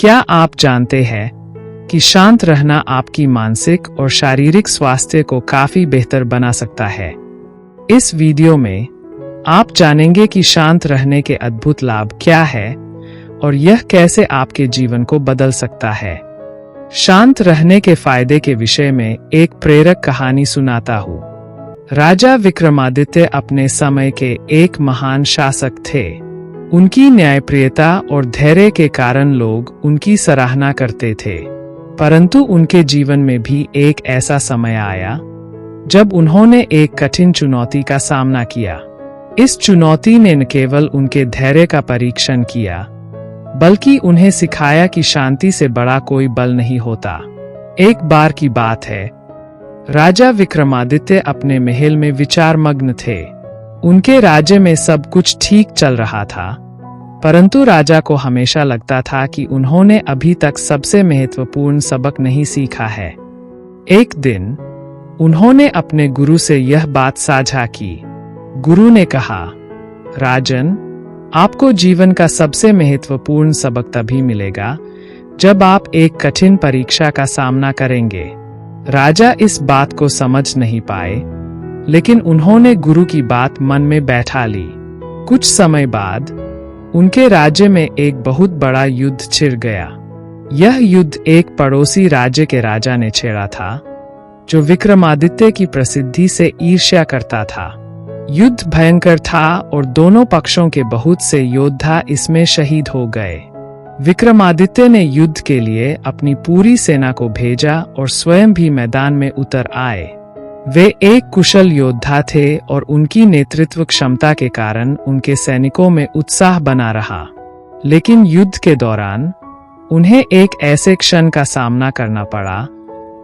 क्या आप जानते हैं कि शांत रहना आपकी मानसिक और शारीरिक स्वास्थ्य को काफी बेहतर बना सकता है। इस वीडियो में आप जानेंगे कि शांत रहने के अद्भुत लाभ क्या है और यह कैसे आपके जीवन को बदल सकता है। शांत रहने के फायदे के विषय में एक प्रेरक कहानी सुनाता हूँ। राजा विक्रमादित्य अपने समय के एक महान शासक थे। उनकी न्यायप्रियता और धैर्य के कारण लोग उनकी सराहना करते थे। परंतु उनके जीवन में भी एक ऐसा समय आया जब उन्होंने एक कठिन चुनौती का सामना किया। इस चुनौती ने न केवल उनके धैर्य का परीक्षण किया, बल्कि उन्हें सिखाया कि शांति से बड़ा कोई बल नहीं होता। एक बार की बात है, राजा विक्रमादित्य अपने महल में विचारमग्न थे। उनके राज्य में सब कुछ ठीक चल रहा था, परंतु राजा को हमेशा लगता था कि उन्होंने अभी तक सबसे महत्वपूर्ण सबक नहीं सीखा है। एक दिन उन्होंने अपने गुरु से यह बात साझा की। गुरु ने कहा, राजन, आपको जीवन का सबसे महत्वपूर्ण सबक तभी मिलेगा जब आप एक कठिन परीक्षा का सामना करेंगे। राजा इस बात को समझ नहीं पाए, लेकिन उन्होंने गुरु की बात मन में बैठा ली। कुछ समय बाद उनके राज्य में एक बहुत बड़ा युद्ध छिड़ गया। यह युद्ध एक पड़ोसी राज्य के राजा ने छेड़ा था, जो विक्रमादित्य की प्रसिद्धि से ईर्ष्या करता था। युद्ध भयंकर था और दोनों पक्षों के बहुत से योद्धा इसमें शहीद हो गए। विक्रमादित्य ने युद्ध के लिए अपनी पूरी सेना को भेजा और स्वयं भी मैदान में उतर आए। वे एक कुशल योद्धा थे और उनकी नेतृत्व क्षमता के कारण उनके सैनिकों में उत्साह बना रहा। लेकिन युद्ध के दौरान उन्हें एक ऐसे क्षण का सामना करना पड़ा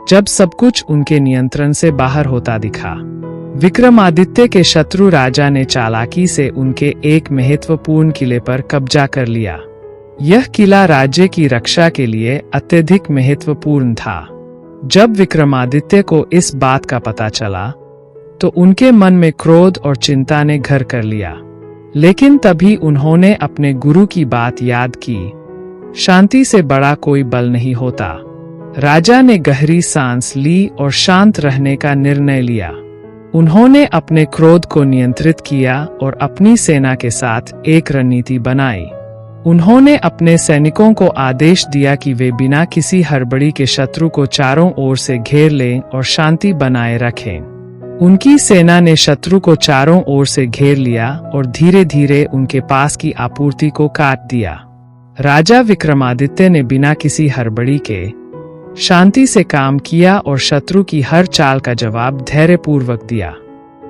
जब सब कुछ उनके नियंत्रण से बाहर होता दिखा। विक्रमादित्य के शत्रु राजा ने चालाकी से उनके एक महत्वपूर्ण किले पर कब्जा कर लिया। यह किला राज्य की रक्षा के लिए अत्यधिक महत्वपूर्ण था। जब विक्रमादित्य को इस बात का पता चला तो उनके मन में क्रोध और चिंता ने घर कर लिया। लेकिन तभी उन्होंने अपने गुरु की बात याद की, शांति से बड़ा कोई बल नहीं होता। राजा ने गहरी सांस ली और शांत रहने का निर्णय लिया। उन्होंने अपने क्रोध को नियंत्रित किया और अपनी सेना के साथ एक रणनीति बनाई। उन्होंने अपने सैनिकों को आदेश दिया कि वे बिना किसी हड़बड़ी के शत्रु को चारों ओर से घेर लें और शांति बनाए रखें। उनकी सेना ने शत्रु को चारों ओर से घेर लिया और धीरे धीरे उनके पास की आपूर्ति को काट दिया। राजा विक्रमादित्य ने बिना किसी हड़बड़ी के शांति से काम किया और शत्रु की हर चाल का जवाब धैर्यपूर्वक दिया।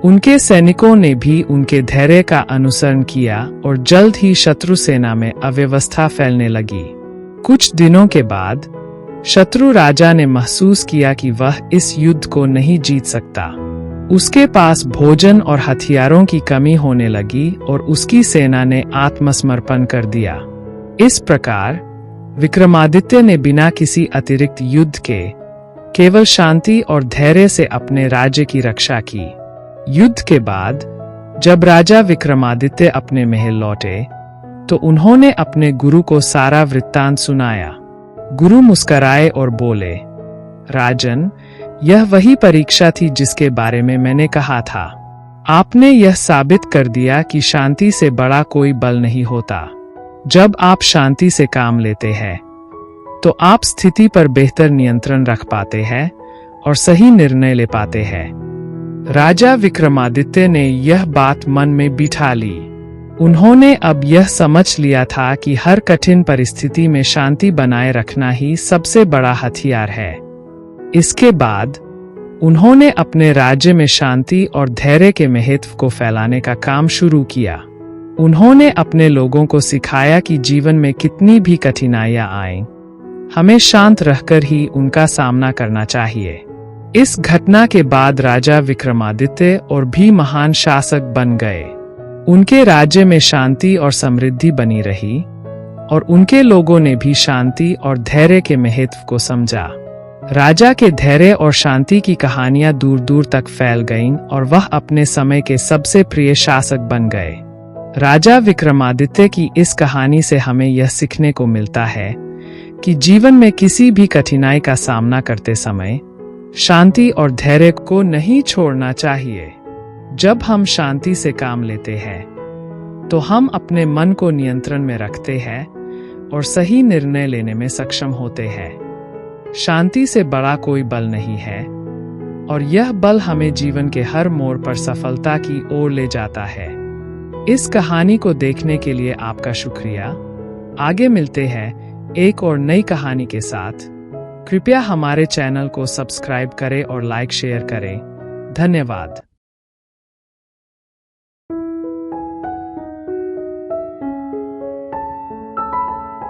उनके सैनिकों ने भी उनके धैर्य का अनुसरण किया और जल्द ही शत्रु सेना में अव्यवस्था फैलने लगी। कुछ दिनों के बाद शत्रु राजा ने महसूस किया कि वह इस युद्ध को नहीं जीत सकता। उसके पास भोजन और हथियारों की कमी होने लगी और उसकी सेना ने आत्मसमर्पण कर दिया। इस प्रकार विक्रमादित्य ने बिना किसी अतिरिक्त युद्ध के केवल शांति और धैर्य से अपने राज्य की रक्षा की। युद्ध के बाद जब राजा विक्रमादित्य अपने महल लौटे तो उन्होंने अपने गुरु को सारा वृत्तांत सुनाया। गुरु मुस्कुराए और बोले, राजन, यह वही परीक्षा थी जिसके बारे में मैंने कहा था। आपने यह साबित कर दिया कि शांति से बड़ा कोई बल नहीं होता। जब आप शांति से काम लेते हैं तो आप स्थिति पर बेहतर नियंत्रण रख पाते हैं और सही निर्णय ले पाते हैं। राजा विक्रमादित्य ने यह बात मन में बिठा ली। उन्होंने अब यह समझ लिया था कि हर कठिन परिस्थिति में शांति बनाए रखना ही सबसे बड़ा हथियार है। इसके बाद उन्होंने अपने राज्य में शांति और धैर्य के महत्व को फैलाने का काम शुरू किया। उन्होंने अपने लोगों को सिखाया कि जीवन में कितनी भी कठिनाइयां आएं, हमें शांत रहकर ही उनका सामना करना चाहिए। इस घटना के बाद राजा विक्रमादित्य और भी महान शासक बन गए। उनके राज्य में शांति और समृद्धि बनी रही और उनके लोगों ने भी शांति और धैर्य के महत्व को समझा। राजा के धैर्य और शांति की कहानियां दूर दूर तक फैल गईं और वह अपने समय के सबसे प्रिय शासक बन गए। राजा विक्रमादित्य की इस कहानी से हमें यह सीखने को मिलता है कि जीवन में किसी भी कठिनाई का सामना करते समय शांति और धैर्य को नहीं छोड़ना चाहिए। जब हम शांति से काम लेते हैं तो हम अपने मन को नियंत्रण में रखते हैं और सही निर्णय लेने में सक्षम होते हैं। शांति से बड़ा कोई बल नहीं है और यह बल हमें जीवन के हर मोड़ पर सफलता की ओर ले जाता है। इस कहानी को देखने के लिए आपका शुक्रिया। आगे मिलते हैं एक और नई कहानी के साथ। कृपया हमारे चैनल को सब्सक्राइब करें और लाइक शेयर करें। धन्यवाद।